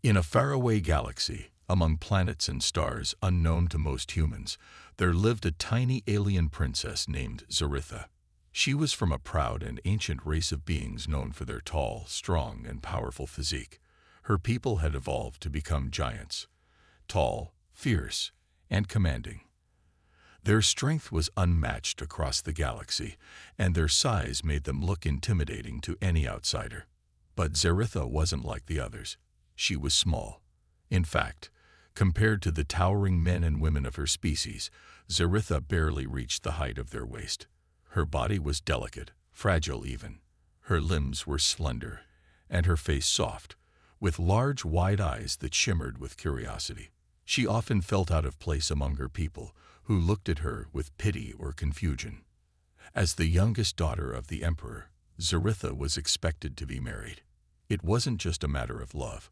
In a faraway galaxy, among planets and stars unknown to most humans, there lived a tiny alien princess named Zaritha. She was from a proud and ancient race of beings known for their tall, strong, and powerful physique. Her people had evolved to become giants, tall, fierce, and commanding. Their strength was unmatched across the galaxy, and their size made them look intimidating to any outsider. But Zaritha wasn't like the others. She was small. In fact, compared to the towering men and women of her species, Zaritha barely reached the height of their waist. Her body was delicate, fragile even. Her limbs were slender, and her face soft, with large, wide eyes that shimmered with curiosity. She often felt out of place among her people, who looked at her with pity or confusion. As the youngest daughter of the Emperor, Zaritha was expected to be married. It wasn't just a matter of love.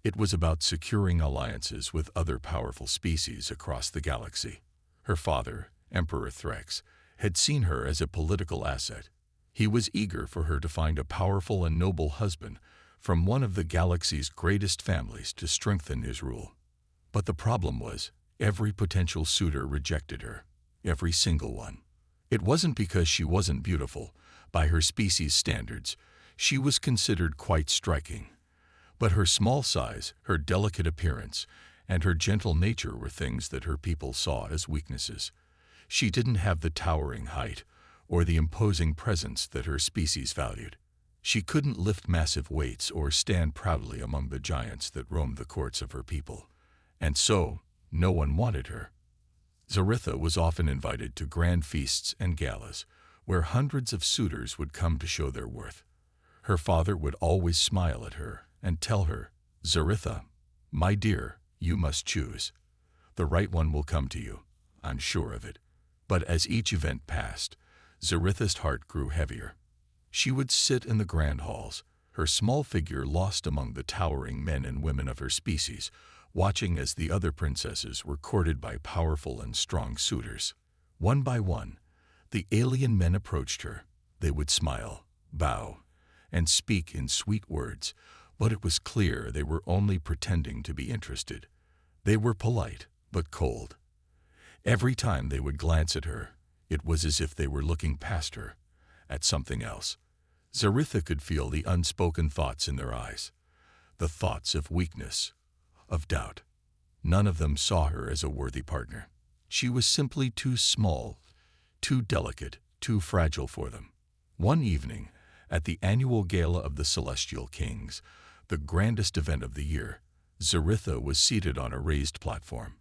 It was about securing alliances with other powerful species across the galaxy. Her father, Emperor Threx, had seen her as a political asset. He was eager for her to find a powerful and noble husband from one of the galaxy's greatest families to strengthen his rule. But the problem was, every potential suitor rejected her, every single one. It wasn't because she wasn't beautiful. By her species' standards, she was considered quite striking. But her small size, her delicate appearance, and her gentle nature were things that her people saw as weaknesses. She didn't have the towering height or the imposing presence that her species valued. She couldn't lift massive weights or stand proudly among the giants that roamed the courts of her people. And so, no one wanted her. Zaritha was often invited to grand feasts and galas, where hundreds of suitors would come to show their worth. Her father would always smile at her and tell her, "Zaritha, my dear, you must choose. The right one will come to you, I'm sure of it." But as each event passed, Zaritha's heart grew heavier. She would sit in the grand halls, her small figure lost among the towering men and women of her species, watching as the other princesses were courted by powerful and strong suitors. One by one, the alien men approached her. They would smile, bow, and speak in sweet words, but it was clear they were only pretending to be interested. They were polite, but cold. Every time they would glance at her, it was as if they were looking past her, at something else. Zaritha could feel the unspoken thoughts in their eyes, the thoughts of weakness, of doubt. None of them saw her as a worthy partner. She was simply too small, too delicate, too fragile for them. One evening, at the annual gala of the Celestial Kings, the grandest event of the year, Zaritha was seated on a raised platform.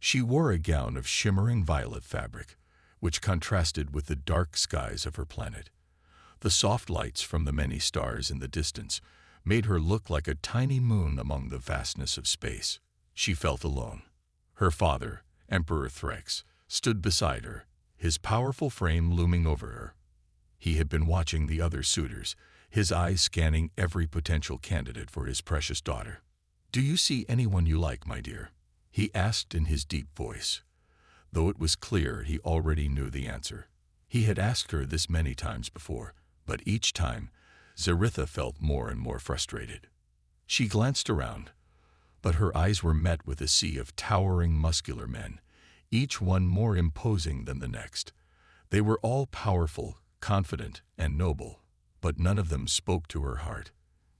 She wore a gown of shimmering violet fabric, which contrasted with the dark skies of her planet. The soft lights from the many stars in the distance made her look like a tiny moon among the vastness of space. She felt alone. Her father, Emperor Threx, stood beside her, his powerful frame looming over her. He had been watching the other suitors, his eyes scanning every potential candidate for his precious daughter. "Do you see anyone you like, my dear?" he asked in his deep voice, though it was clear he already knew the answer. He had asked her this many times before, but each time, Zaritha felt more and more frustrated. She glanced around, but her eyes were met with a sea of towering muscular men, each one more imposing than the next. They were all powerful, confident, and noble, but none of them spoke to her heart.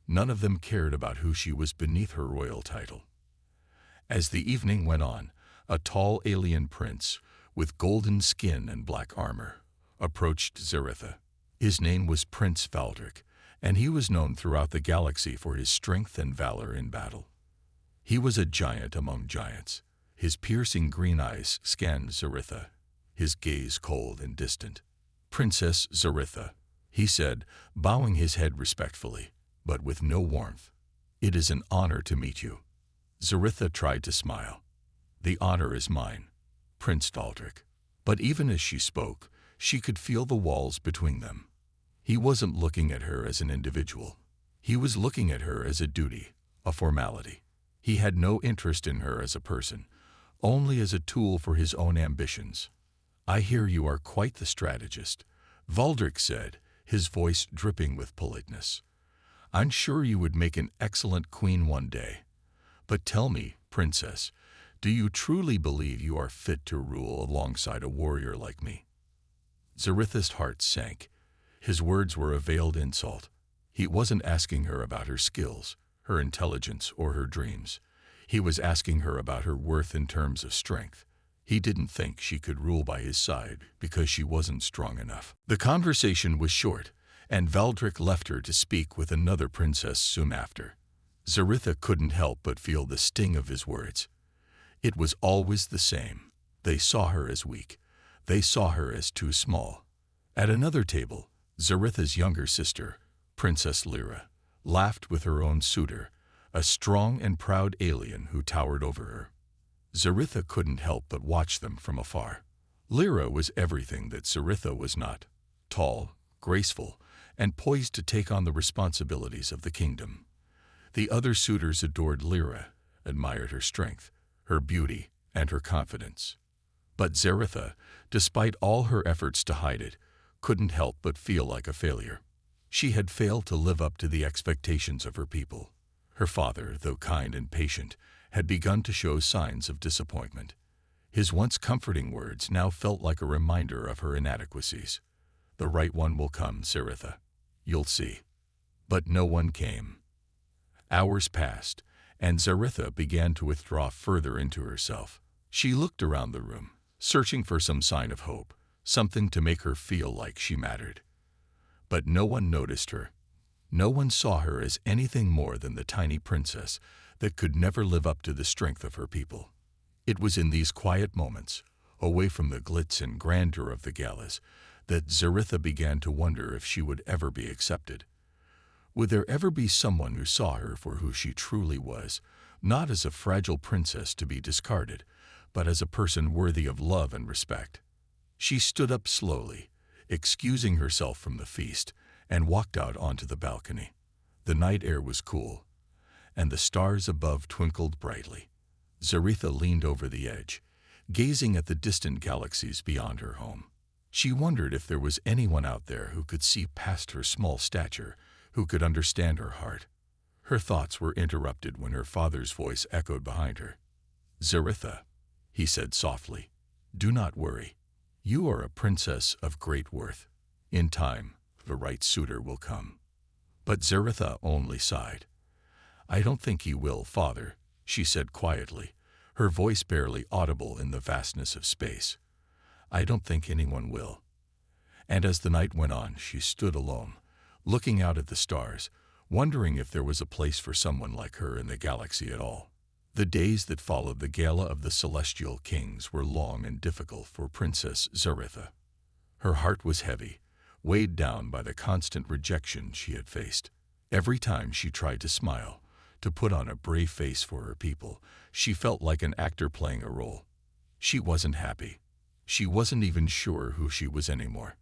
None of them cared about who she was beneath her royal title. As the evening went on, a tall alien prince, with golden skin and black armor, approached Zaritha. His name was Prince Valdric, and he was known throughout the galaxy for his strength and valor in battle. He was a giant among giants. His piercing green eyes scanned Zaritha, his gaze cold and distant. "Princess Zaritha," he said, bowing his head respectfully, but with no warmth. "It is an honor to meet you." Zaritha tried to smile. "The honor is mine, Prince Valdric." But even as she spoke, she could feel the walls between them. He wasn't looking at her as an individual. He was looking at her as a duty, a formality. He had no interest in her as a person, only as a tool for his own ambitions. "I hear you are quite the strategist," Valdric said, his voice dripping with politeness. "I'm sure you would make an excellent queen one day. But tell me, princess, do you truly believe you are fit to rule alongside a warrior like me?" Zaritha's heart sank. His words were a veiled insult. He wasn't asking her about her skills, her intelligence, or her dreams. He was asking her about her worth in terms of strength. He didn't think she could rule by his side because she wasn't strong enough. The conversation was short, and Valdric left her to speak with another princess soon after. Zaritha couldn't help but feel the sting of his words. It was always the same. They saw her as weak. They saw her as too small. At another table, Zaritha's younger sister, Princess Lyra, laughed with her own suitor, a strong and proud alien who towered over her. Zaritha couldn't help but watch them from afar. Lyra was everything that Zaritha was not: tall, graceful, and poised to take on the responsibilities of the kingdom. The other suitors adored Lyra, admired her strength, her beauty, and her confidence. But Zaritha, despite all her efforts to hide it, couldn't help but feel like a failure. She had failed to live up to the expectations of her people. Her father, though kind and patient, had begun to show signs of disappointment. His once comforting words now felt like a reminder of her inadequacies. "The right one will come, Zaritha. You'll see." But no one came. Hours passed, and Zaritha began to withdraw further into herself. She looked around the room, searching for some sign of hope, something to make her feel like she mattered. But no one noticed her. No one saw her as anything more than the tiny princess that could never live up to the strength of her people. It was in these quiet moments, away from the glitz and grandeur of the galas, that Zaritha began to wonder if she would ever be accepted. Would there ever be someone who saw her for who she truly was, not as a fragile princess to be discarded, but as a person worthy of love and respect? She stood up slowly, excusing herself from the feast, and walked out onto the balcony. The night air was cool, and the stars above twinkled brightly. Zaritha leaned over the edge, gazing at the distant galaxies beyond her home. She wondered if there was anyone out there who could see past her small stature, who could understand her heart. Her thoughts were interrupted when her father's voice echoed behind her. "Zaritha," he said softly, "do not worry. You are a princess of great worth. In time, the right suitor will come." But Zaritha only sighed. "I don't think he will, father," she said quietly, her voice barely audible in the vastness of space. "I don't think anyone will." And as the night went on, she stood alone, looking out at the stars, wondering if there was a place for someone like her in the galaxy at all. The days that followed the Gala of the Celestial Kings were long and difficult for Princess Zaritha. Her heart was heavy, weighed down by the constant rejection she had faced. Every time she tried to smile, to put on a brave face for her people, she felt like an actor playing a role. She wasn't happy. She wasn't even sure who she was anymore.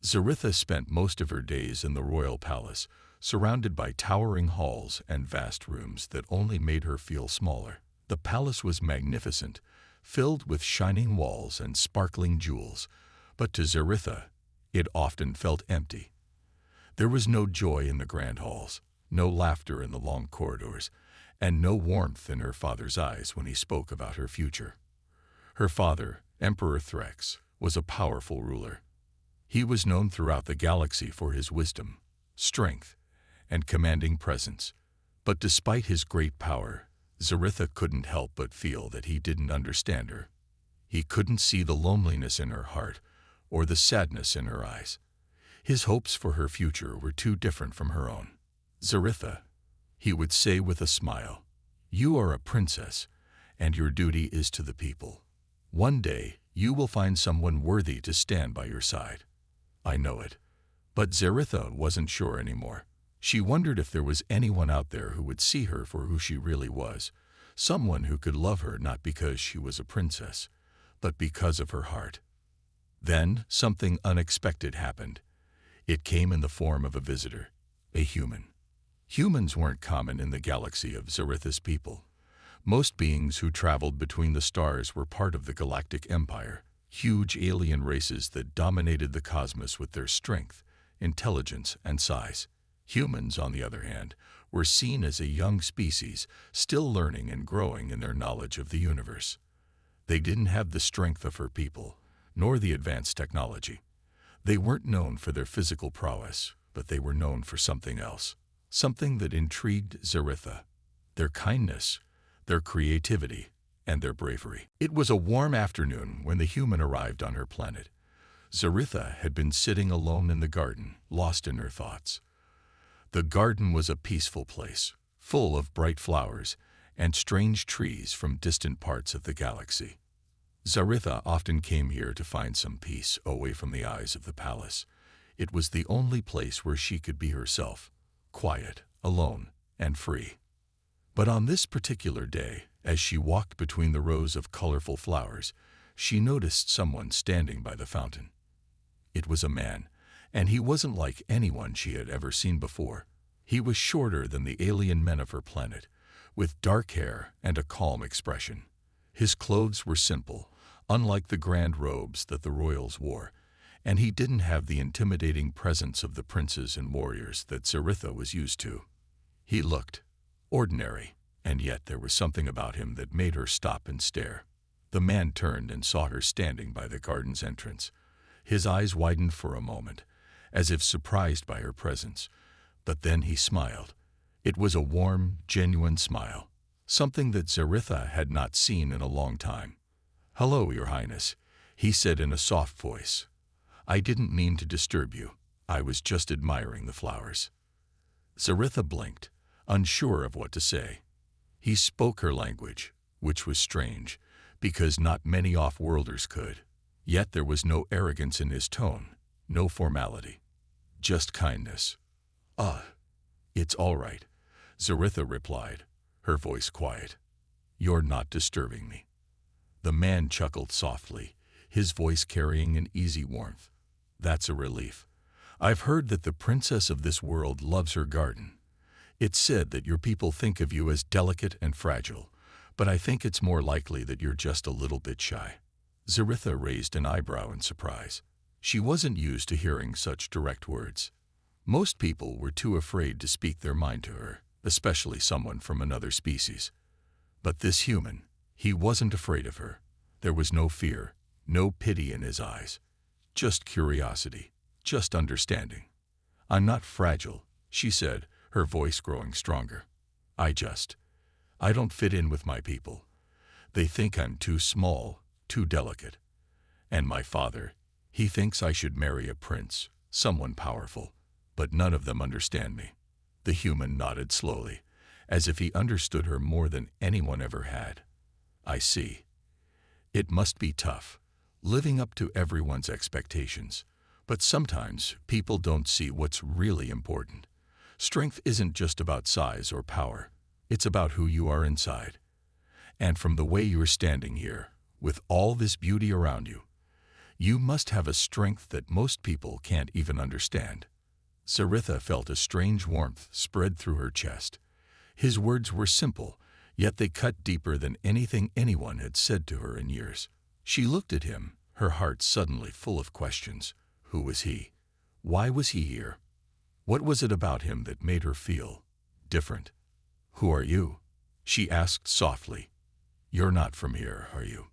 Zaritha spent most of her days in the royal palace, surrounded by towering halls and vast rooms that only made her feel smaller. The palace was magnificent, filled with shining walls and sparkling jewels, but to Zaritha, it often felt empty. There was no joy in the grand halls, no laughter in the long corridors, and no warmth in her father's eyes when he spoke about her future. Her father, Emperor Threx, was a powerful ruler. He was known throughout the galaxy for his wisdom, strength, and commanding presence. But despite his great power, Zaritha couldn't help but feel that he didn't understand her. He couldn't see the loneliness in her heart or the sadness in her eyes. His hopes for her future were too different from her own. "Zaritha," he would say with a smile, "you are a princess, and your duty is to the people. One day, you will find someone worthy to stand by your side. I know it." But Zaritha wasn't sure anymore. She wondered if there was anyone out there who would see her for who she really was, someone who could love her not because she was a princess, but because of her heart. Then something unexpected happened. It came in the form of a visitor, a human. Humans weren't common in the galaxy of Zaritha's people. Most beings who traveled between the stars were part of the Galactic Empire, huge alien races that dominated the cosmos with their strength, intelligence, and size. Humans, on the other hand, were seen as a young species, still learning and growing in their knowledge of the universe. They didn't have the strength of her people, nor the advanced technology. They weren't known for their physical prowess, but they were known for something else, something that intrigued Zaritha: their kindness, their creativity, and their bravery. It was a warm afternoon when the human arrived on her planet. Zaritha had been sitting alone in the garden, lost in her thoughts. The garden was a peaceful place, full of bright flowers and strange trees from distant parts of the galaxy. Zaritha often came here to find some peace away from the eyes of the palace. It was the only place where she could be herself, quiet, alone, and free. But on this particular day, as she walked between the rows of colorful flowers, she noticed someone standing by the fountain. It was a man, and he wasn't like anyone she had ever seen before. He was shorter than the alien men of her planet, with dark hair and a calm expression. His clothes were simple, unlike the grand robes that the royals wore, and he didn't have the intimidating presence of the princes and warriors that Zaritha was used to. He looked ordinary, and yet there was something about him that made her stop and stare. The man turned and saw her standing by the garden's entrance. His eyes widened for a moment, as if surprised by her presence, but then he smiled. It was a warm, genuine smile, something that Zaritha had not seen in a long time. "Hello, Your Highness," he said in a soft voice. "I didn't mean to disturb you. I was just admiring the flowers." Zaritha blinked, unsure of what to say. He spoke her language, which was strange, because not many off-worlders could. Yet there was no arrogance in his tone, no formality, just kindness. It's all right," Zaritha replied, her voice quiet. "You're not disturbing me." The man chuckled softly, his voice carrying an easy warmth. "That's a relief. I've heard that the princess of this world loves her garden. It's said that your people think of you as delicate and fragile, but I think it's more likely that you're just a little bit shy." Zaritha raised an eyebrow in surprise. She wasn't used to hearing such direct words. Most people were too afraid to speak their mind to her, especially someone from another species. But this human, he wasn't afraid of her. There was no fear, no pity in his eyes. Just curiosity, just understanding. "I'm not fragile," she said, her voice growing stronger. I don't fit in with my people. They think I'm too small, too delicate. And my father, he thinks I should marry a prince, someone powerful. But none of them understand me." The human nodded slowly, as if he understood her more than anyone ever had. "I see. It must be tough, living up to everyone's expectations. But sometimes people don't see what's really important. Strength isn't just about size or power. It's about who you are inside. And from the way you're standing here, with all this beauty around you, you must have a strength that most people can't even understand." Zaritha felt a strange warmth spread through her chest. His words were simple, yet they cut deeper than anything anyone had said to her in years. She looked at him, her heart suddenly full of questions. Who was he? Why was he here? What was it about him that made her feel different? "Who are you?" she asked softly. "You're not from here, are you?"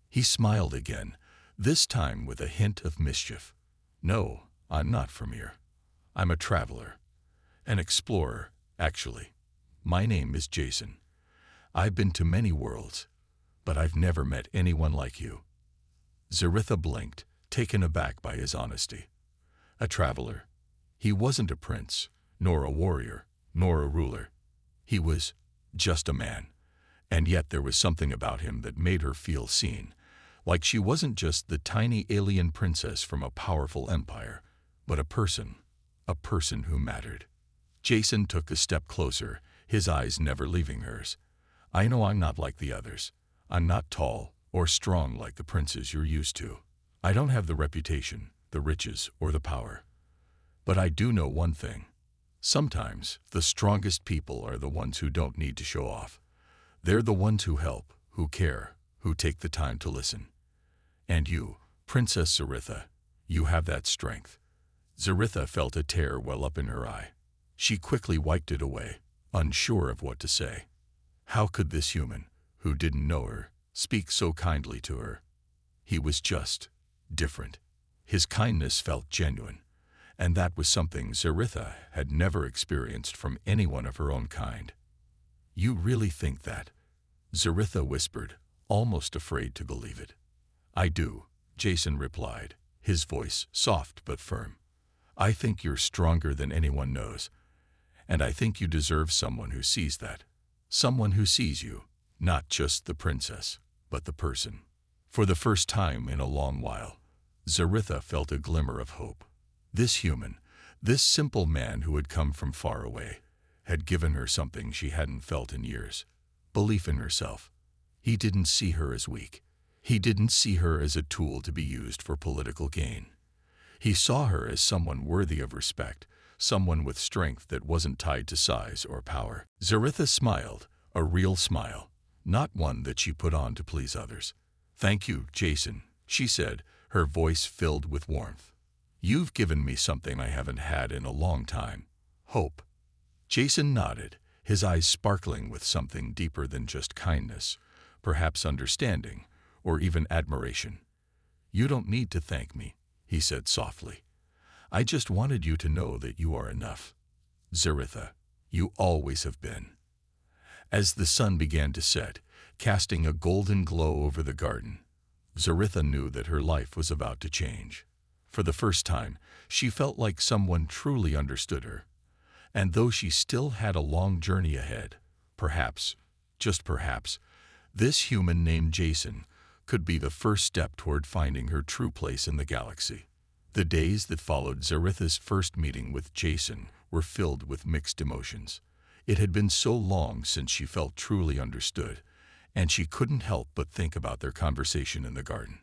He smiled again, this time with a hint of mischief. "No, I'm not from here. I'm a traveler, an explorer, actually. My name is Jason. I've been to many worlds, but I've never met anyone like you." Zaritha blinked, taken aback by his honesty. A traveler. He wasn't a prince, nor a warrior, nor a ruler. He was just a man. And yet there was something about him that made her feel seen, like she wasn't just the tiny alien princess from a powerful empire, but a person who mattered. Jason took a step closer, his eyes never leaving hers. "I know I'm not like the others. I'm not tall or strong like the princes you're used to. I don't have the reputation, the riches, or the power. But I do know one thing. Sometimes the strongest people are the ones who don't need to show off. They're the ones who help, who care, who take the time to listen. And you, Princess Zaritha, you have that strength." Zaritha felt a tear well up in her eye. She quickly wiped it away. unsure of what to say. How could this human, who didn't know her, speak so kindly to her? He was just different. His kindness felt genuine, and that was something Zaritha had never experienced from anyone of her own kind. "You really think that?" Zaritha whispered, almost afraid to believe it. "I do," Jason replied, his voice soft but firm. "I think you're stronger than anyone knows, and I think you deserve someone who sees that. Someone who sees you, not just the princess, but the person." For the first time in a long while, Zaritha felt a glimmer of hope. This human, this simple man who had come from far away, had given her something she hadn't felt in years: belief in herself. He didn't see her as weak. He didn't see her as a tool to be used for political gain. He saw her as someone worthy of respect, someone with strength that wasn't tied to size or power. Zaritha smiled, a real smile, not one that she put on to please others. "Thank you, Jason," she said, her voice filled with warmth. "You've given me something I haven't had in a long time: hope." Jason nodded, his eyes sparkling with something deeper than just kindness, perhaps understanding, or even admiration. "You don't need to thank me," he said softly. "I just wanted you to know that you are enough. Zaritha, you always have been." As the sun began to set, casting a golden glow over the garden, Zaritha knew that her life was about to change. For the first time, she felt like someone truly understood her. And though she still had a long journey ahead, perhaps, just perhaps, this human named Jason could be the first step toward finding her true place in the galaxy. The days that followed Zaritha's first meeting with Jason were filled with mixed emotions. It had been so long since she felt truly understood, and she couldn't help but think about their conversation in the garden.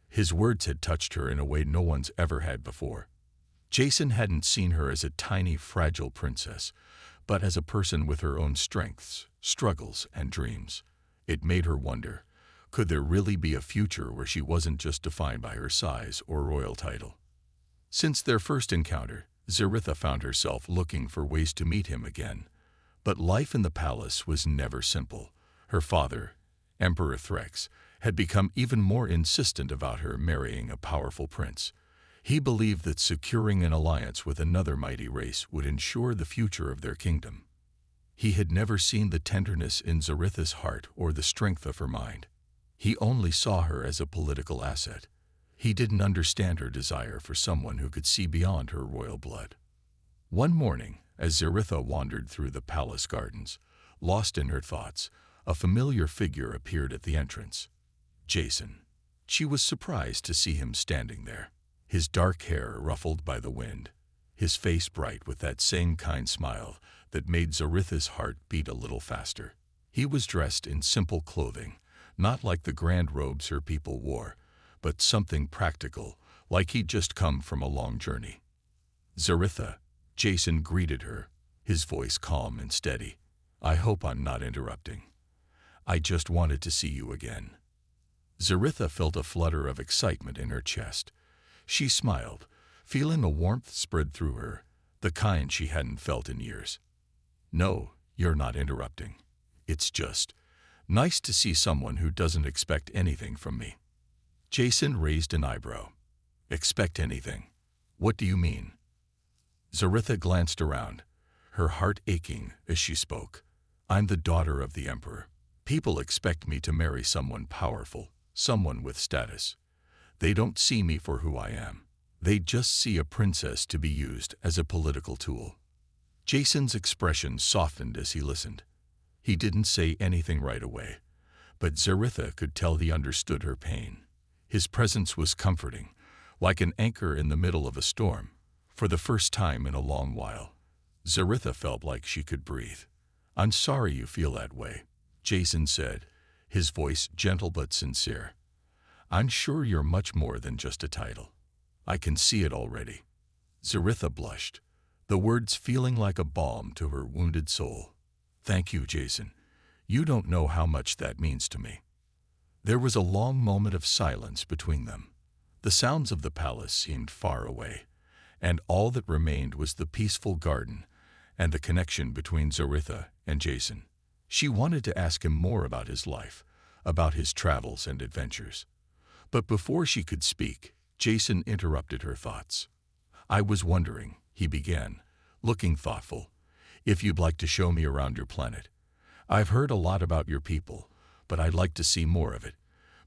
His words had touched her in a way no one's ever had before. Jason hadn't seen her as a tiny, fragile princess, but as a person with her own strengths, struggles, and dreams. It made her wonder, could there really be a future where she wasn't just defined by her size or royal title? Since their first encounter, Zaritha found herself looking for ways to meet him again. But life in the palace was never simple. Her father, Emperor Threx, had become even more insistent about her marrying a powerful prince. He believed that securing an alliance with another mighty race would ensure the future of their kingdom. He had never seen the tenderness in Zaritha's heart or the strength of her mind. He only saw her as a political asset. He didn't understand her desire for someone who could see beyond her royal blood. One morning, as Zaritha wandered through the palace gardens, lost in her thoughts, a familiar figure appeared at the entrance: Jason. She was surprised to see him standing there, his dark hair ruffled by the wind, his face bright with that same kind smile that made Zaritha's heart beat a little faster. He was dressed in simple clothing, not like the grand robes her people wore, but something practical, like he'd just come from a long journey. "Zaritha," Jason greeted her, his voice calm and steady. "I hope I'm not interrupting. I just wanted to see you again." Zaritha felt a flutter of excitement in her chest. She smiled, feeling a warmth spread through her, the kind she hadn't felt in years. "No, you're not interrupting. It's just nice to see someone who doesn't expect anything from me." Jason raised an eyebrow. "Expect anything? What do you mean?" Zaritha glanced around, her heart aching as she spoke. "I'm the daughter of the Emperor. People expect me to marry someone powerful, someone with status. They don't see me for who I am. They just see a princess to be used as a political tool." Jason's expression softened as he listened. He didn't say anything right away, but Zaritha could tell he understood her pain. His presence was comforting, like an anchor in the middle of a storm. For the first time in a long while, Zaritha felt like she could breathe. "I'm sorry you feel that way," Jason said, his voice gentle but sincere. "I'm sure you're much more than just a title. I can see it already." Zaritha blushed, the words feeling like a balm to her wounded soul. "Thank you, Jason. You don't know how much that means to me." There was a long moment of silence between them. The sounds of the palace seemed far away, and all that remained was the peaceful garden and the connection between Zaritha and Jason. She wanted to ask him more about his life, about his travels and adventures. But before she could speak, Jason interrupted her thoughts. "I was wondering," he began, looking thoughtful, "if you'd like to show me around your planet. I've heard a lot about your people, but I'd like to see more of it.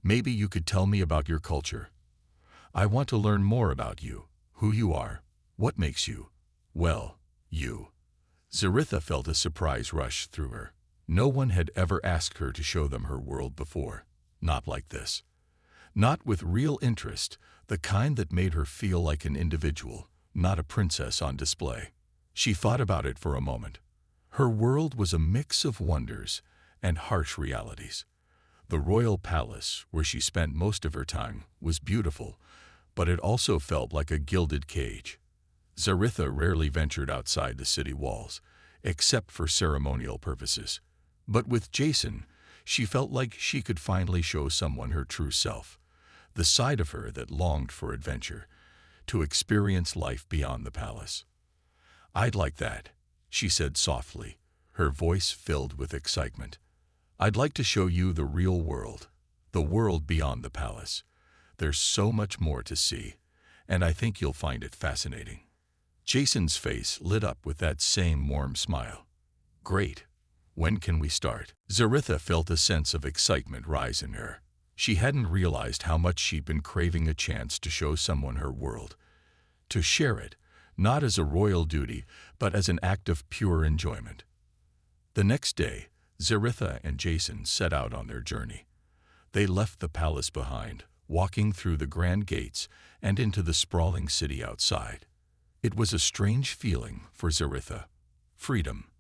Maybe you could tell me about your culture. I want to learn more about you, who you are, what makes you, well, you." Zaritha felt a surprise rush through her. No one had ever asked her to show them her world before. Not like this. Not with real interest, the kind that made her feel like an individual, not a princess on display. She thought about it for a moment. Her world was a mix of wonders and harsh realities. The royal palace, where she spent most of her time, was beautiful, but it also felt like a gilded cage. Zaritha rarely ventured outside the city walls, except for ceremonial purposes. But with Jason, she felt like she could finally show someone her true self, the side of her that longed for adventure, to experience life beyond the palace. "I'd like that," she said softly, her voice filled with excitement. "I'd like to show you the real world, the world beyond the palace. There's so much more to see, and I think you'll find it fascinating." Jason's face lit up with that same warm smile. "Great. When can we start?" Zaritha felt a sense of excitement rise in her. She hadn't realized how much she'd been craving a chance to show someone her world, to share it, not as a royal duty, but as an act of pure enjoyment. The next day, Zaritha and Jason set out on their journey. They left the palace behind, walking through the grand gates and into the sprawling city outside. It was a strange feeling for Zaritha. Freedom.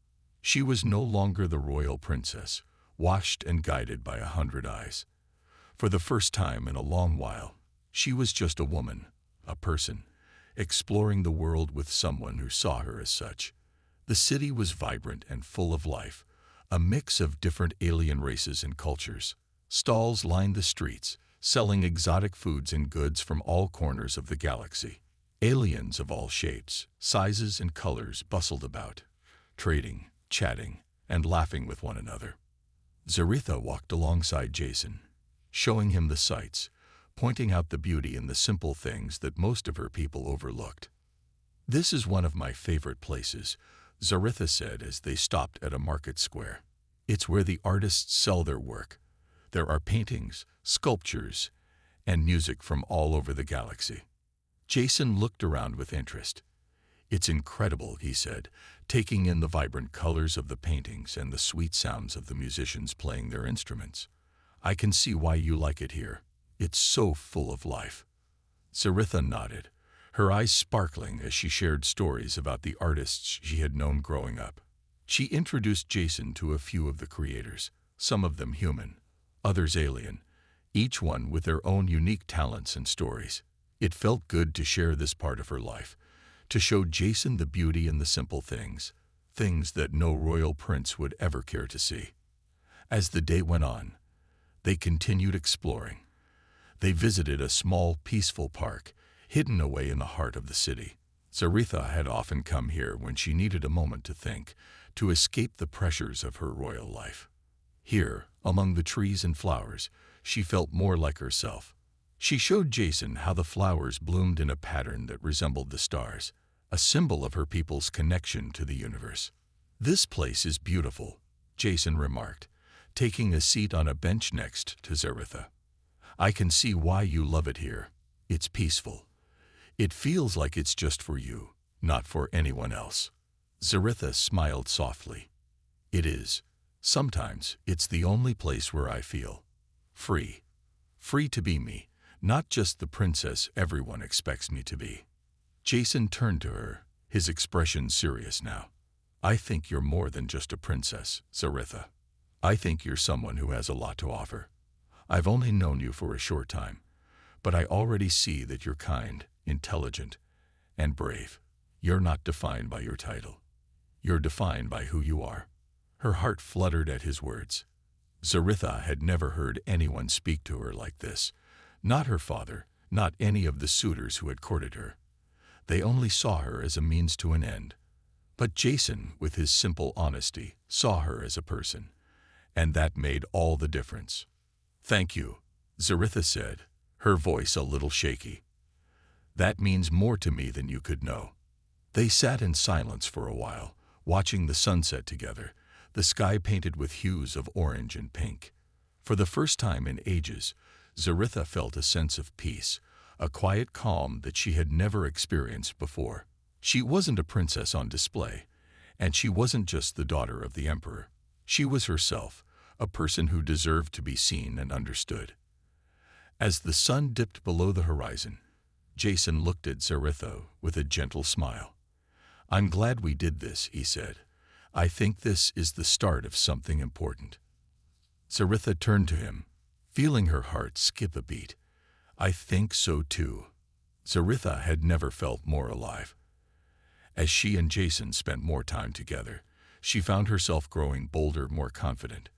She was no longer the royal princess, watched and guided by 100 eyes. For the first time in a long while, she was just a woman, a person, exploring the world with someone who saw her as such. The city was vibrant and full of life, a mix of different alien races and cultures. Stalls lined the streets, selling exotic foods and goods from all corners of the galaxy. Aliens of all shapes, sizes, and colors bustled about, trading, chatting, and laughing with one another. Zaritha walked alongside Jason, showing him the sights, pointing out the beauty in the simple things that most of her people overlooked. "This is one of my favorite places," Zaritha said as they stopped at a market square. "It's where the artists sell their work. There are paintings, sculptures, and music from all over the galaxy." Jason looked around with interest. "It's incredible," he said, taking in the vibrant colors of the paintings and the sweet sounds of the musicians playing their instruments. "I can see why you like it here. It's so full of life." Zaritha nodded, her eyes sparkling as she shared stories about the artists she had known growing up. She introduced Jason to a few of the creators, some of them human, others alien, each one with their own unique talents and stories. It felt good to share this part of her life, to show Jason the beauty in the simple things, things that no royal prince would ever care to see. As the day went on, they continued exploring. They visited a small, peaceful park, hidden away in the heart of the city. Zaritha had often come here when she needed a moment to think, to escape the pressures of her royal life. Here, among the trees and flowers, she felt more like herself. She showed Jason how the flowers bloomed in a pattern that resembled the stars, a symbol of her people's connection to the universe. "This place is beautiful," Jason remarked, taking a seat on a bench next to Zaritha. "I can see why you love it here. It's peaceful. It feels like it's just for you, not for anyone else." Zaritha smiled softly. "It is. Sometimes it's the only place where I feel free. Free to be me, not just the princess everyone expects me to be." Jason turned to her, his expression serious now. "I think you're more than just a princess, Zaritha. I think you're someone who has a lot to offer. I've only known you for a short time, but I already see that you're kind, intelligent, and brave. You're not defined by your title. You're defined by who you are." Her heart fluttered at his words. Zaritha had never heard anyone speak to her like this. Not her father, not any of the suitors who had courted her. They only saw her as a means to an end. But Jason, with his simple honesty, saw her as a person, and that made all the difference. "Thank you," Zaritha said, her voice a little shaky. "That means more to me than you could know." They sat in silence for a while, watching the sunset together, the sky painted with hues of orange and pink. For the first time in ages, Zaritha felt a sense of peace, a quiet calm that she had never experienced before. She wasn't a princess on display, and she wasn't just the daughter of the emperor. She was herself, a person who deserved to be seen and understood. As the sun dipped below the horizon, Jason looked at Zaritha with a gentle smile. "I'm glad we did this," he said. "I think this is the start of something important." Zaritha turned to him, feeling her heart skip a beat. "I think so too." Zaritha had never felt more alive. As she and Jason spent more time together, she found herself growing bolder, more confident.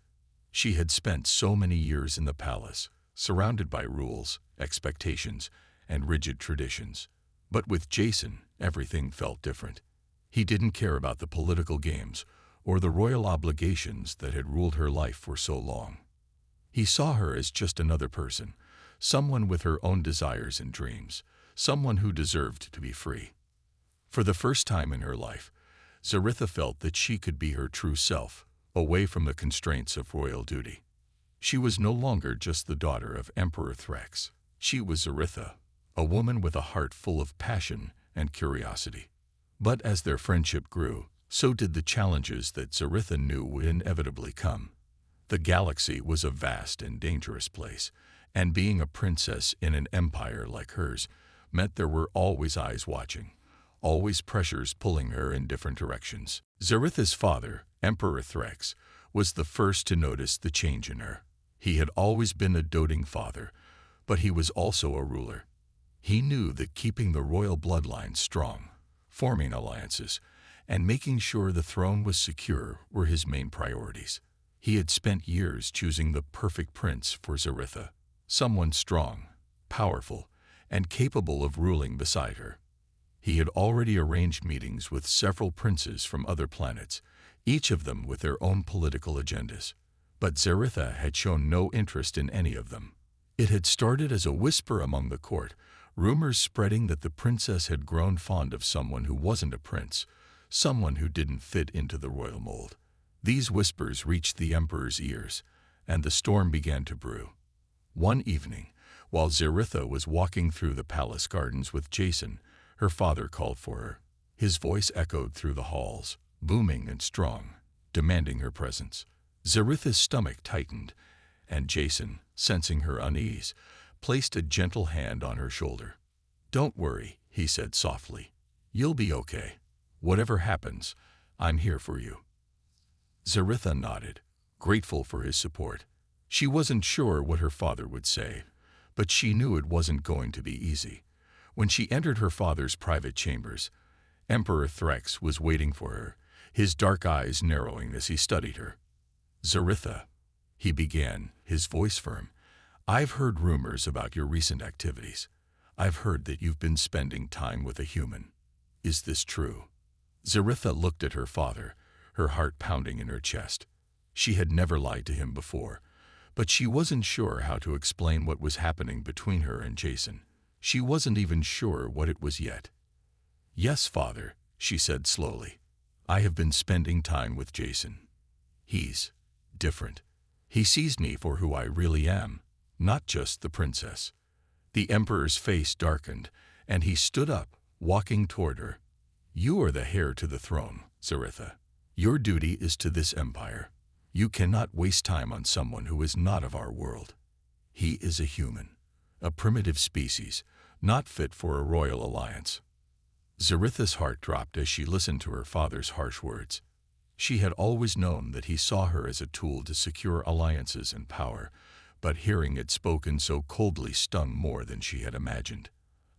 She had spent so many years in the palace, surrounded by rules, expectations, and rigid traditions. But with Jason, everything felt different. He didn't care about the political games or the royal obligations that had ruled her life for so long. He saw her as just another person, someone with her own desires and dreams, someone who deserved to be free. For the first time in her life, Zaritha felt that she could be her true self, away from the constraints of royal duty. She was no longer just the daughter of Emperor Threx. She was Zaritha, a woman with a heart full of passion and curiosity. But as their friendship grew, so did the challenges that Zaritha knew would inevitably come. The galaxy was a vast and dangerous place, and being a princess in an empire like hers meant there were always eyes watching, always pressures pulling her in different directions. Zaritha's father, Emperor Threx, was the first to notice the change in her. He had always been a doting father, but he was also a ruler. He knew that keeping the royal bloodline strong, forming alliances, and making sure the throne was secure were his main priorities. He had spent years choosing the perfect prince for Zaritha, someone strong, powerful, and capable of ruling beside her. He had already arranged meetings with several princes from other planets, each of them with their own political agendas. But Zaritha had shown no interest in any of them. It had started as a whisper among the court, rumors spreading that the princess had grown fond of someone who wasn't a prince, someone who didn't fit into the royal mold. These whispers reached the emperor's ears, and the storm began to brew. One evening, while Zaritha was walking through the palace gardens with Jason, her father called for her. His voice echoed through the halls, booming and strong, demanding her presence. Zaritha's stomach tightened, and Jason, sensing her unease, placed a gentle hand on her shoulder. "Don't worry," he said softly. "You'll be okay. Whatever happens, I'm here for you." Zaritha nodded, grateful for his support. She wasn't sure what her father would say, but she knew it wasn't going to be easy. When she entered her father's private chambers, Emperor Threx was waiting for her, his dark eyes narrowing as he studied her. "Zaritha," he began, his voice firm, "I've heard rumors about your recent activities. I've heard that you've been spending time with a human. Is this true?" Zaritha looked at her father, her heart pounding in her chest. She had never lied to him before, but she wasn't sure how to explain what was happening between her and Jason. She wasn't even sure what it was yet. "Yes, father," she said slowly. "I have been spending time with Jason. He's different. He sees me for who I really am, not just the princess." The emperor's face darkened, and he stood up, walking toward her. "You are the heir to the throne, Zaritha. Your duty is to this empire. You cannot waste time on someone who is not of our world. He is a human, a primitive species, not fit for a royal alliance." Zaritha's heart dropped as she listened to her father's harsh words. She had always known that he saw her as a tool to secure alliances and power, but hearing it spoken so coldly stung more than she had imagined.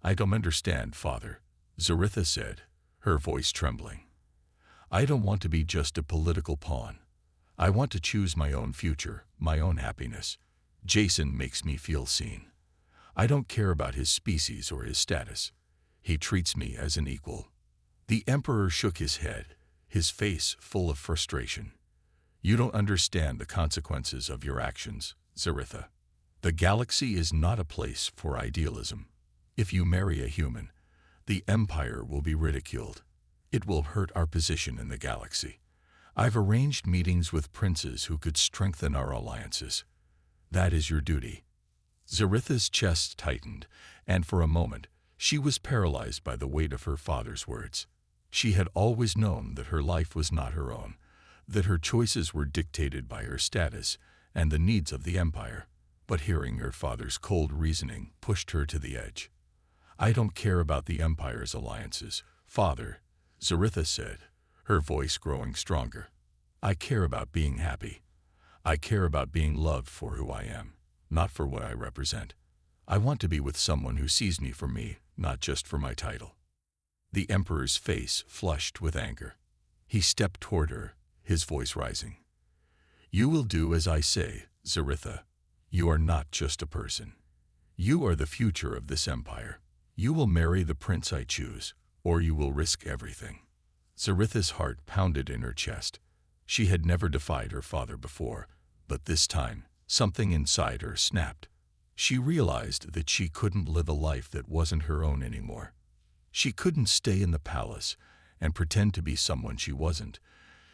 "I don't understand, father," Zaritha said, her voice trembling. "I don't want to be just a political pawn. I want to choose my own future, my own happiness. Jason makes me feel seen. I don't care about his species or his status. He treats me as an equal." The emperor shook his head, his face full of frustration. "You don't understand the consequences of your actions, Zaritha. The galaxy is not a place for idealism. If you marry a human, the Empire will be ridiculed. It will hurt our position in the galaxy. I've arranged meetings with princes who could strengthen our alliances. That is your duty." Zaritha's chest tightened, and for a moment, she was paralyzed by the weight of her father's words. She had always known that her life was not her own, that her choices were dictated by her status and the needs of the Empire. But hearing her father's cold reasoning pushed her to the edge. "I don't care about the Empire's alliances, Father," Zaritha said, her voice growing stronger. "I care about being happy. I care about being loved for who I am, not for what I represent. I want to be with someone who sees me for me, not just for my title." The Emperor's face flushed with anger. He stepped toward her, his voice rising. "You will do as I say, Zaritha. You are not just a person. You are the future of this empire. You will marry the prince I choose, or you will risk everything." Zaritha's heart pounded in her chest. She had never defied her father before, but this time, something inside her snapped. She realized that she couldn't live a life that wasn't her own anymore. She couldn't stay in the palace and pretend to be someone she wasn't,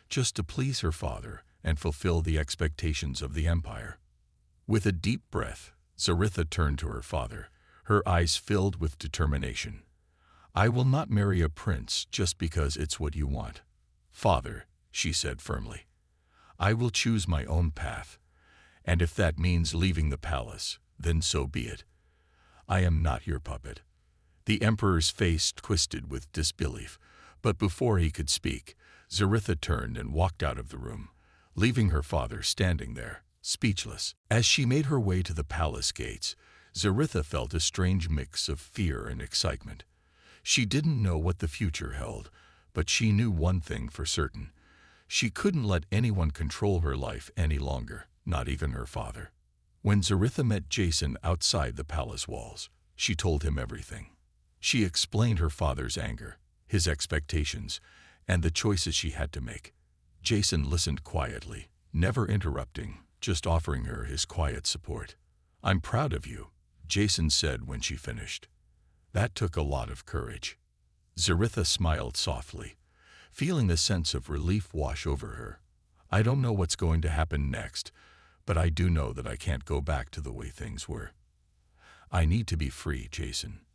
just to please her father and fulfill the expectations of the Empire. With a deep breath, Zaritha turned to her father, her eyes filled with determination. "I will not marry a prince just because it's what you want, Father," she said firmly. "I will choose my own path, and if that means leaving the palace, then so be it. I am not your puppet." The Emperor's face twisted with disbelief, but before he could speak, Zaritha turned and walked out of the room, leaving her father standing there, speechless. As she made her way to the palace gates, Zaritha felt a strange mix of fear and excitement. She didn't know what the future held, but she knew one thing for certain. She couldn't let anyone control her life any longer, not even her father. When Zaritha met Jason outside the palace walls, she told him everything. She explained her father's anger, his expectations, and the choices she had to make. Jason listened quietly, never interrupting, just offering her his quiet support. "I'm proud of you," Jason said when she finished. "That took a lot of courage." Zaritha smiled softly, feeling a sense of relief wash over her. "I don't know what's going to happen next, but I do know that I can't go back to the way things were. I need to be free, Jason.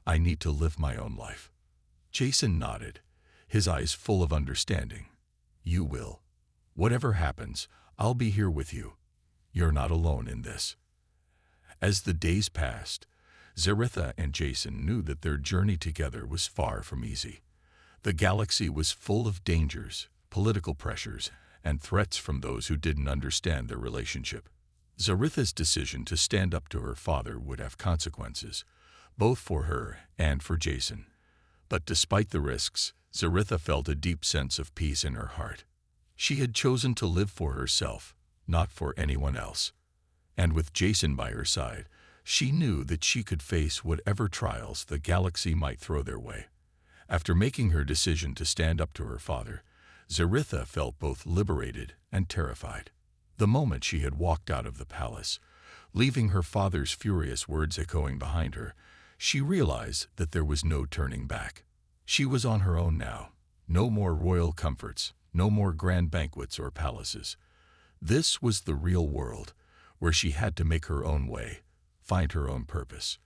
I need to live my own life." Jason nodded, his eyes full of understanding. "You will. Whatever happens, I'll be here with you. You're not alone in this." As the days passed, Zaritha and Jason knew that their journey together was far from easy. The galaxy was full of dangers, political pressures, and threats from those who didn't understand their relationship. Zaritha's decision to stand up to her father would have consequences, both for her and for Jason. But despite the risks, Zaritha felt a deep sense of peace in her heart. She had chosen to live for herself, not for anyone else. And with Jason by her side, she knew that she could face whatever trials the galaxy might throw their way. After making her decision to stand up to her father, Zaritha felt both liberated and terrified. The moment she had walked out of the palace, leaving her father's furious words echoing behind her, she realized that there was no turning back. She was on her own now. No more royal comforts, no more grand banquets or palaces. This was the real world, where she had to make her own way, find her own purpose.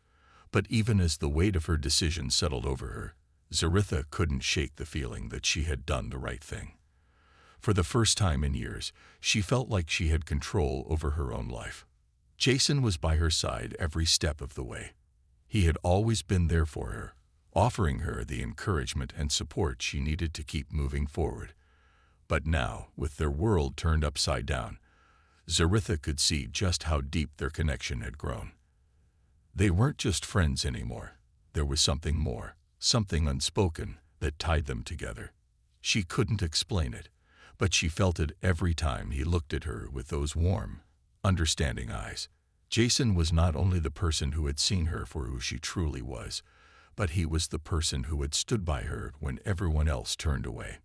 But even as the weight of her decision settled over her, Zaritha couldn't shake the feeling that she had done the right thing. For the first time in years, she felt like she had control over her own life. Jason was by her side every step of the way. He had always been there for her, offering her the encouragement and support she needed to keep moving forward. But now, with their world turned upside down, Zaritha could see just how deep their connection had grown. They weren't just friends anymore. There was something more, something unspoken, that tied them together. She couldn't explain it, but she felt it every time he looked at her with those warm, understanding eyes. Jason was not only the person who had seen her for who she truly was, but he was the person who had stood by her when everyone else turned away.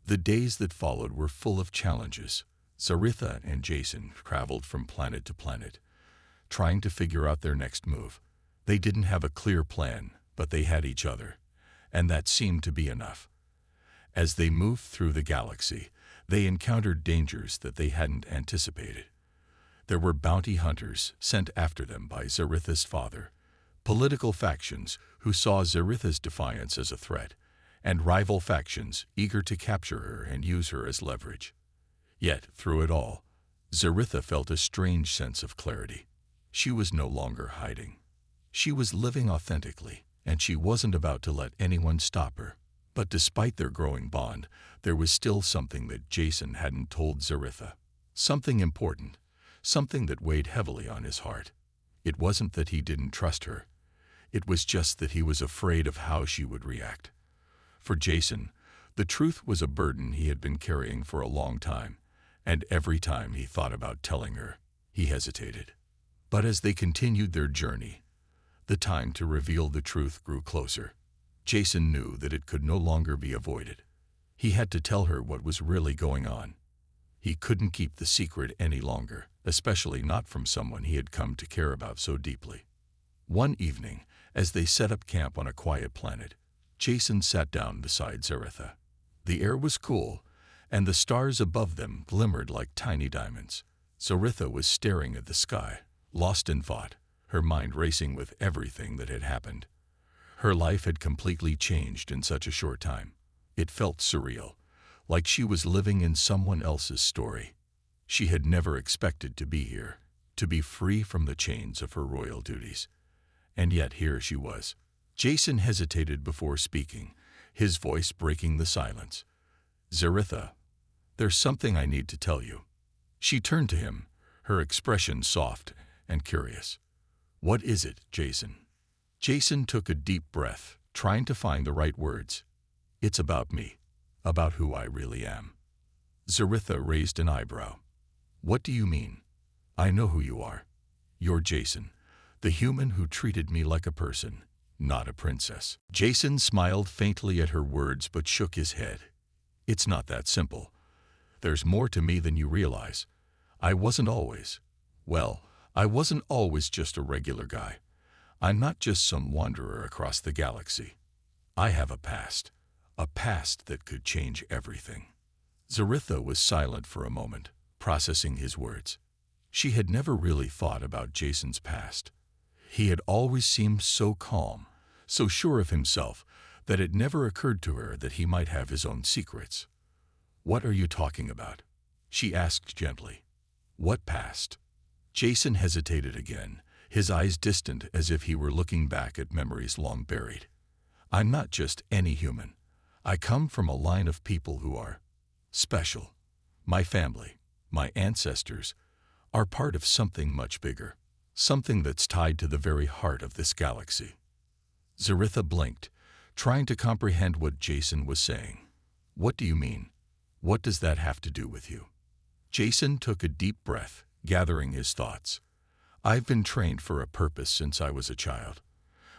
The days that followed were full of challenges. Zaritha and Jason traveled from planet to planet, trying to figure out their next move. They didn't have a clear plan, but they had each other, and that seemed to be enough. As they moved through the galaxy, they encountered dangers that they hadn't anticipated. There were bounty hunters sent after them by Zaritha's father, political factions who saw Zaritha's defiance as a threat, and rival factions eager to capture her and use her as leverage. Yet, through it all, Zaritha felt a strange sense of clarity. She was no longer hiding. She was living authentically, and she wasn't about to let anyone stop her. But despite their growing bond, there was still something that Jason hadn't told Zaritha. Something important, something that weighed heavily on his heart. It wasn't that he didn't trust her. It was just that he was afraid of how she would react. For Jason, the truth was a burden he had been carrying for a long time, and every time he thought about telling her, he hesitated. But as they continued their journey, the time to reveal the truth grew closer. Jason knew that it could no longer be avoided. He had to tell her what was really going on. He couldn't keep the secret any longer, especially not from someone he had come to care about so deeply. One evening, as they set up camp on a quiet planet, Jason sat down beside Zaritha. The air was cool, and the stars above them glimmered like tiny diamonds. Zaritha was staring at the sky, lost in thought, her mind racing with everything that had happened. Her life had completely changed in such a short time. It felt surreal, like she was living in someone else's story. She had never expected to be here, to be free from the chains of her royal duties. And yet here she was. Jason hesitated before speaking, his voice breaking the silence. "Zaritha, there's something I need to tell you." She turned to him, her expression soft and curious. "What is it, Jason?" Jason took a deep breath, trying to find the right words. "It's about me, about who I really am." Zaritha raised an eyebrow. "What do you mean? I know who you are. You're Jason, the human who treated me like a person, not a princess." Jason smiled faintly at her words but shook his head. "It's not that simple. There's more to me than you realize. I wasn't always just a regular guy. I'm not just some wanderer across the galaxy. I have a past that could change everything." Zaritha was silent for a moment, processing his words. She had never really thought about Jason's past. He had always seemed so calm, so sure of himself, that it never occurred to her that he might have his own secrets. "What are you talking about?" she asked gently. "What past?" Jason hesitated again, his eyes distant as if he were looking back at memories long buried. "I'm not just any human. I come from a line of people who are special. My family, my ancestors, are part of something much bigger, something that's tied to the very heart of this galaxy." Zaritha blinked, trying to comprehend what Jason was saying. "What do you mean? What does that have to do with you?" Jason took a deep breath, gathering his thoughts. "I've been trained for a purpose since I was a child.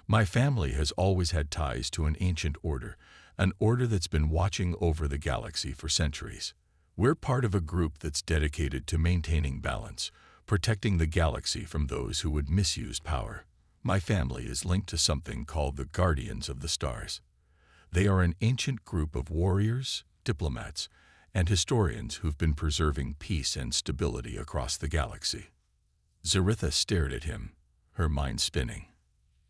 My family has always had ties to an ancient order, an order that's been watching over the galaxy for centuries. We're part of a group that's dedicated to maintaining balance, protecting the galaxy from those who would misuse power. My family is linked to something called the Guardians of the Stars. They are an ancient group of warriors, diplomats, and historians who've been preserving peace and stability across the galaxy." Zaritha stared at him, her mind spinning.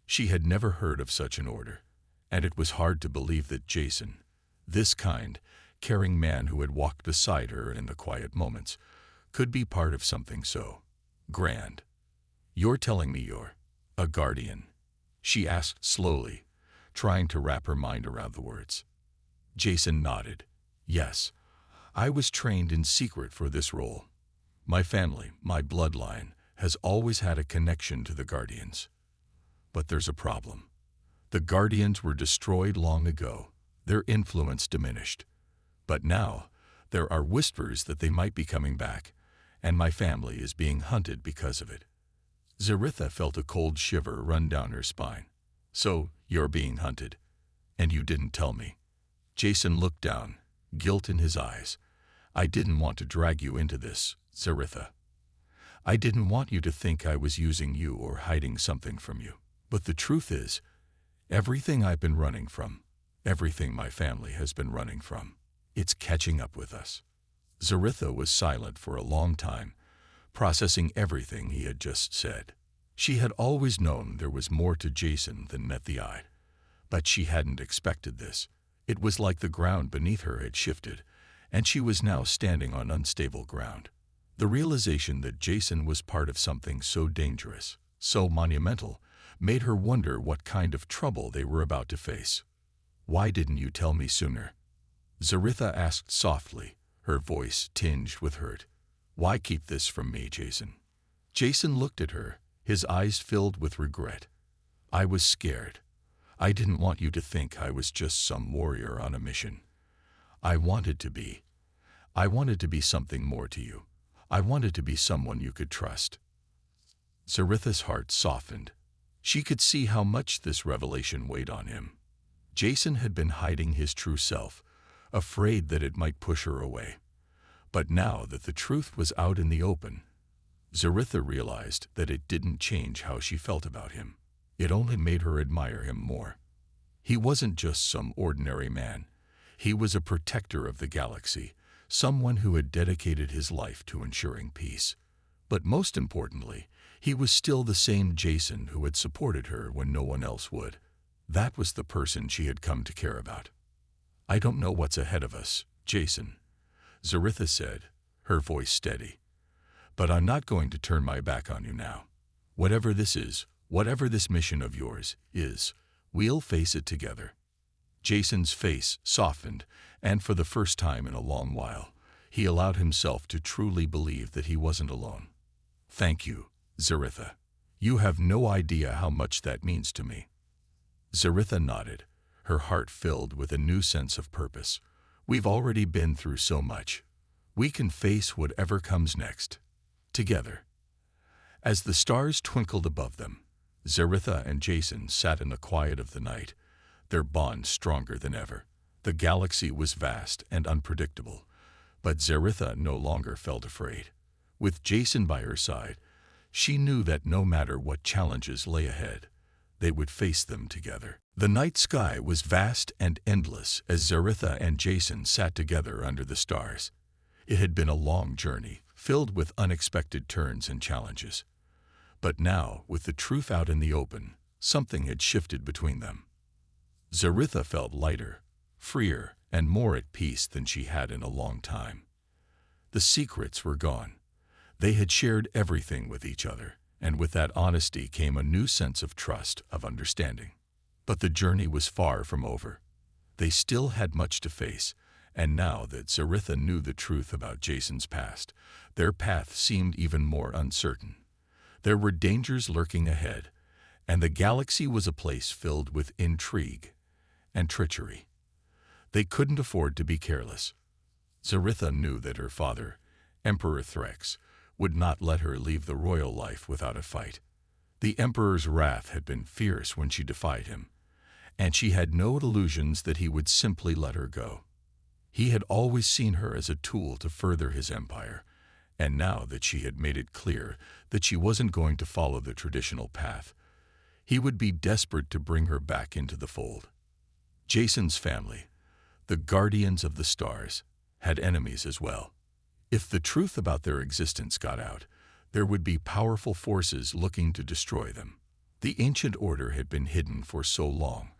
She had never heard of such an order, and it was hard to believe that Jason, this kind, caring man who had walked beside her in the quiet moments, could be part of something so grand. "You're telling me you're a guardian?" she asked slowly, trying to wrap her mind around the words. Jason nodded. "Yes, I was trained in secret for this role. My family, my bloodline, has always had a connection to the Guardians. But there's a problem. The Guardians were destroyed long ago, their influence diminished. But now, there are whispers that they might be coming back, and my family is being hunted because of it." Zaritha felt a cold shiver run down her spine. "So, you're being hunted, and you didn't tell me." Jason looked down, guilt in his eyes. "I didn't want to drag you into this, Zaritha. I didn't want you to think I was using you or hiding something from you. But the truth is, everything I've been running from, everything my family has been running from, it's catching up with us." Zaritha was silent for a long time, processing everything he had just said. She had always known there was more to Jason than met the eye, but she hadn't expected this. It was like the ground beneath her had shifted, and she was now standing on unstable ground. The realization that Jason was part of something so dangerous, so monumental, made her wonder what kind of trouble they were about to face. "Why didn't you tell me sooner?" Zaritha asked softly, her voice tinged with hurt. "Why keep this from me, Jason?" Jason looked at her, his eyes filled with regret. "I was scared. I didn't want you to think I was just some warrior on a mission. I wanted to be. I wanted to be something more to you. I wanted to be someone you could trust." Zaritha's heart softened. She could see how much this revelation weighed on him. Jason had been hiding his true self, afraid that it might push her away. But now that the truth was out in the open, Zaritha realized that it didn't change how she felt about him. It only made her admire him more. He wasn't just some ordinary man. He was a protector of the galaxy, someone who had dedicated his life to ensuring peace. But most importantly, he was still the same Jason who had supported her when no one else would. That was the person she had come to care about. "I don't know what's ahead of us, Jason," Zaritha said, her voice steady. "But I'm not going to turn my back on you now. Whatever this is, whatever this mission of yours is, we'll face it together." Jason's face softened, and for the first time in a long while, he allowed himself to truly believe that he wasn't alone. "Thank you, Zaritha. You have no idea how much that means to me." Zaritha nodded, her heart filled with a new sense of purpose. "We've already been through so much. We can face whatever comes next, together." As the stars twinkled above them, Zaritha and Jason sat in the quiet of the night, their bond stronger than ever. The galaxy was vast and unpredictable, but Zaritha no longer felt afraid. With Jason by her side, she knew that no matter what challenges lay ahead, they would face them together. The night sky was vast and endless as Zaritha and Jason sat together under the stars. It had been a long journey, filled with unexpected turns and challenges. But now, with the truth out in the open, something had shifted between them. Zaritha felt lighter, freer, and more at peace than she had in a long time. The secrets were gone. They had shared everything with each other, and with that honesty came a new sense of trust, of understanding. But the journey was far from over. They still had much to face, and now that Zaritha knew the truth about Jason's past, their path seemed even more uncertain. There were dangers lurking ahead, and the galaxy was a place filled with intrigue and treachery. They couldn't afford to be careless. Zaritha knew that her father, Emperor Threx, would not let her leave the royal life without a fight. The Emperor's wrath had been fierce when she defied him, and she had no illusions that he would simply let her go. He had always seen her as a tool to further his empire, and now that she had made it clear that she wasn't going to follow the traditional path, he would be desperate to bring her back into the fold. Jason's family, the Guardians of the Stars, had enemies as well. If the truth about their existence got out, there would be powerful forces looking to destroy them. The ancient order had been hidden for so long,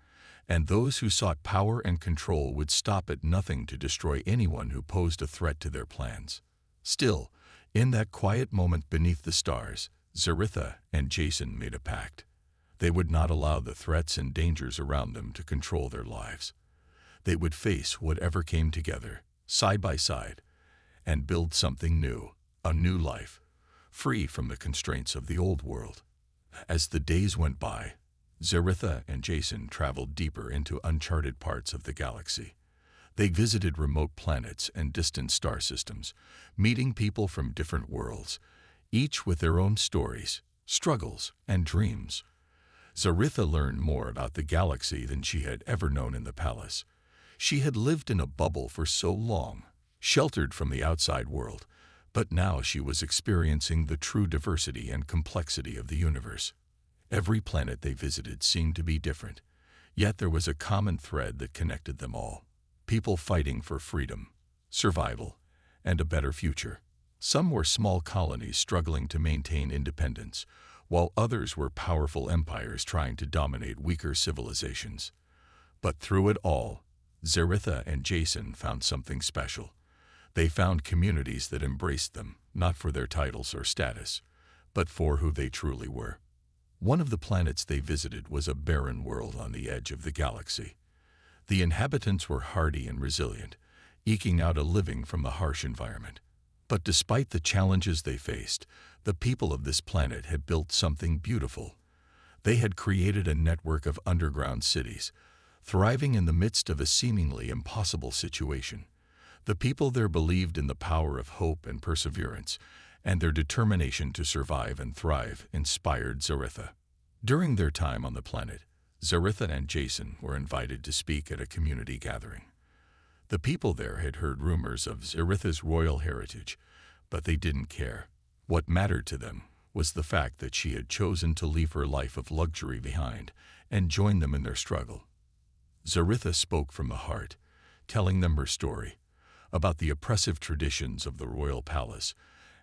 and those who sought power and control would stop at nothing to destroy anyone who posed a threat to their plans. Still, in that quiet moment beneath the stars, Zaritha and Jason made a pact. They would not allow the threats and dangers around them to control their lives. They would face whatever came together, side by side, and build something new, a new life, free from the constraints of the old world. As the days went by, Zaritha and Jason traveled deeper into uncharted parts of the galaxy. They visited remote planets and distant star systems, meeting people from different worlds, each with their own stories, struggles, and dreams. Zaritha learned more about the galaxy than she had ever known in the palace. She had lived in a bubble for so long, sheltered from the outside world, but now she was experiencing the true diversity and complexity of the universe. Every planet they visited seemed to be different, yet there was a common thread that connected them all. People fighting for freedom, survival, and a better future. Some were small colonies struggling to maintain independence, while others were powerful empires trying to dominate weaker civilizations. But through it all, Zaritha and Jason found something special. They found communities that embraced them, not for their titles or status, but for who they truly were. One of the planets they visited was a barren world on the edge of the galaxy. The inhabitants were hardy and resilient, eking out a living from the harsh environment. But despite the challenges they faced, the people of this planet had built something beautiful. They had created a network of underground cities, thriving in the midst of a seemingly impossible situation. The people there believed in the power of hope and perseverance, and their determination to survive and thrive inspired Zaritha. During their time on the planet, Zaritha and Jason were invited to speak at a community gathering. The people there had heard rumors of Zaritha's royal heritage, but they didn't care. What mattered to them was the fact that she had chosen to leave her life of luxury behind and join them in their struggle. Zaritha spoke from the heart, telling them her story, about the oppressive traditions of the royal palace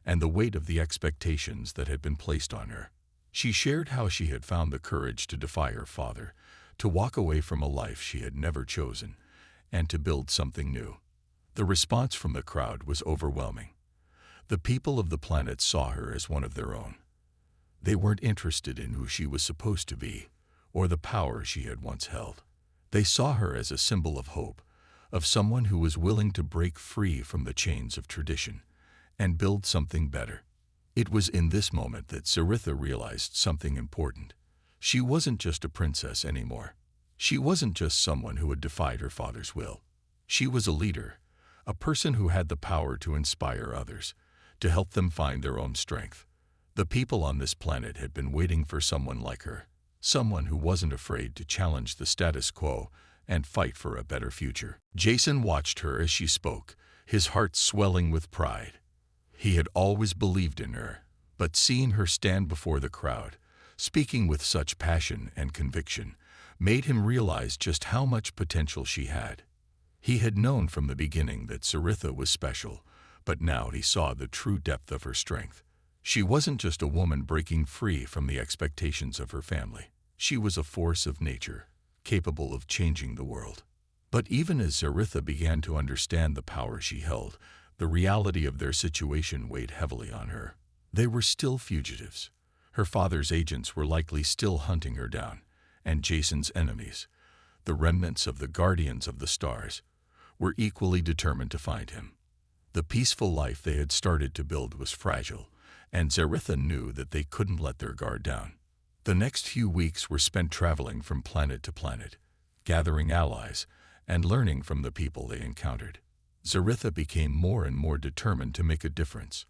and the weight of the expectations that had been placed on her. She shared how she had found the courage to defy her father, to walk away from a life she had never chosen, and to build something new. The response from the crowd was overwhelming. The people of the planet saw her as one of their own. They weren't interested in who she was supposed to be or the power she had once held. They saw her as a symbol of hope, of someone who was willing to break free from the chains of tradition and build something better. It was in this moment that Zaritha realized something important. She wasn't just a princess anymore. She wasn't just someone who had defied her father's will. She was a leader, a person who had the power to inspire others, to help them find their own strength. The people on this planet had been waiting for someone like her, someone who wasn't afraid to challenge the status quo and fight for a better future. Jason watched her as she spoke, his heart swelling with pride. He had always believed in her, but seeing her stand before the crowd, speaking with such passion and conviction, made him realize just how much potential she had. He had known from the beginning that Zaritha was special, but now he saw the true depth of her strength. She wasn't just a woman breaking free from the expectations of her family. She was a force of nature, capable of changing the world. But even as Zaritha began to understand the power she held, the reality of their situation weighed heavily on her. They were still fugitives. Her father's agents were likely still hunting her down, and Jason's enemies, the remnants of the Guardians of the Stars, were equally determined to find him. The peaceful life they had started to build was fragile, and Zaritha knew that they couldn't let their guard down. The next few weeks were spent traveling from planet to planet, gathering allies, and learning from the people they encountered. Zaritha became more and more determined to make a difference.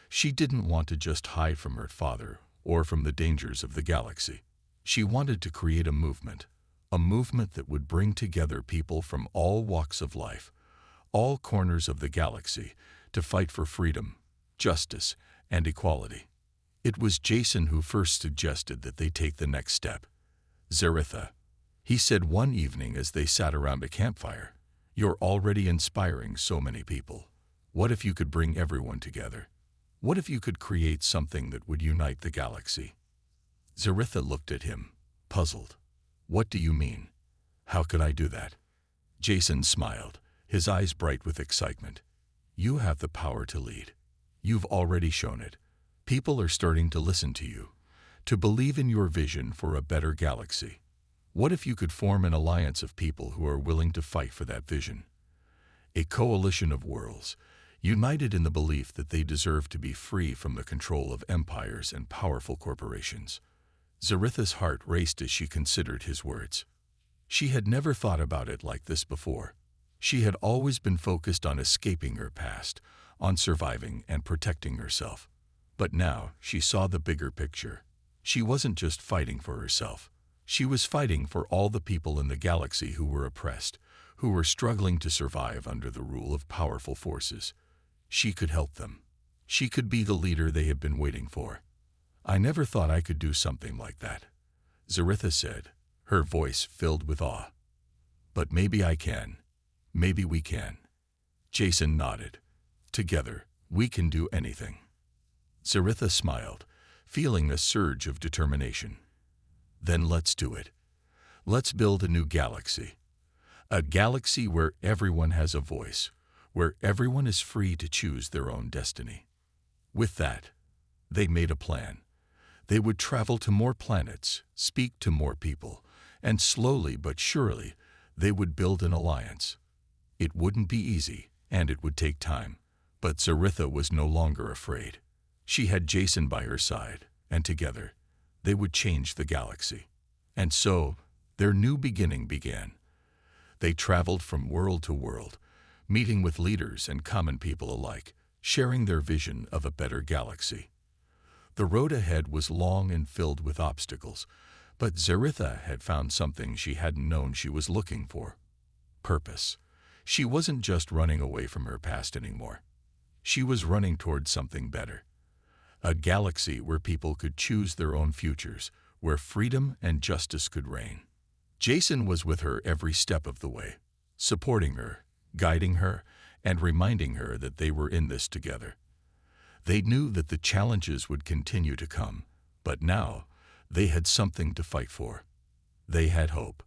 She didn't want to just hide from her father or from the dangers of the galaxy. She wanted to create a movement that would bring together people from all walks of life, all corners of the galaxy, to fight for freedom, justice, and equality. It was Jason who first suggested that they take the next step. Zaritha, he said one evening as they sat around a campfire, "You're already inspiring so many people. What if you could bring everyone together? What if you could create something that would unite the galaxy?" Zaritha looked at him, puzzled. "What do you mean? How could I do that?" Jason smiled, his eyes bright with excitement. "You have the power to lead. You've already shown it. People are starting to listen to you, to believe in your vision for a better galaxy. What if you could form an alliance of people who are willing to fight for that vision? A coalition of worlds, united in the belief that they deserve to be free from the control of empires and powerful corporations." Zaritha's heart raced as she considered his words. She had never thought about it like this before. She had always been focused on escaping her past, on surviving and protecting herself. But now she saw the bigger picture. She wasn't just fighting for herself. She was fighting for all the people in the galaxy who were oppressed, who were struggling to survive under the rule of powerful forces. She could help them. She could be the leader they had been waiting for. "I never thought I could do something like that," Zaritha said, her voice filled with awe. "But maybe I can. Maybe we can." Jason nodded. "Together, we can do anything." Zaritha smiled, feeling a surge of determination. "Then let's do it. Let's build a new galaxy. A galaxy where everyone has a voice, where everyone is free to choose their own destiny." With that, they made a plan. They would travel to more planets, speak to more people, and slowly but surely, they would build an alliance. It wouldn't be easy, and it would take time, but Zaritha was no longer afraid. She had Jason by her side, and together, they would change the galaxy. And so, their new beginning began. They traveled from world to world, meeting with leaders and common people alike, sharing their vision of a better galaxy. The road ahead was long and filled with obstacles, but Zaritha had found something she hadn't known she was looking for: purpose. She wasn't just running away from her past anymore. She was running towards something better. A galaxy where people could choose their own futures, where freedom and justice could reign. Jason was with her every step of the way, supporting her, guiding her, and reminding her that they were in this together. They knew that the challenges would continue to come, but now they had something to fight for. They had hope.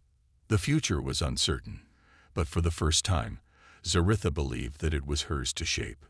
The future was uncertain, but for the first time, Zaritha believed that it was hers to shape.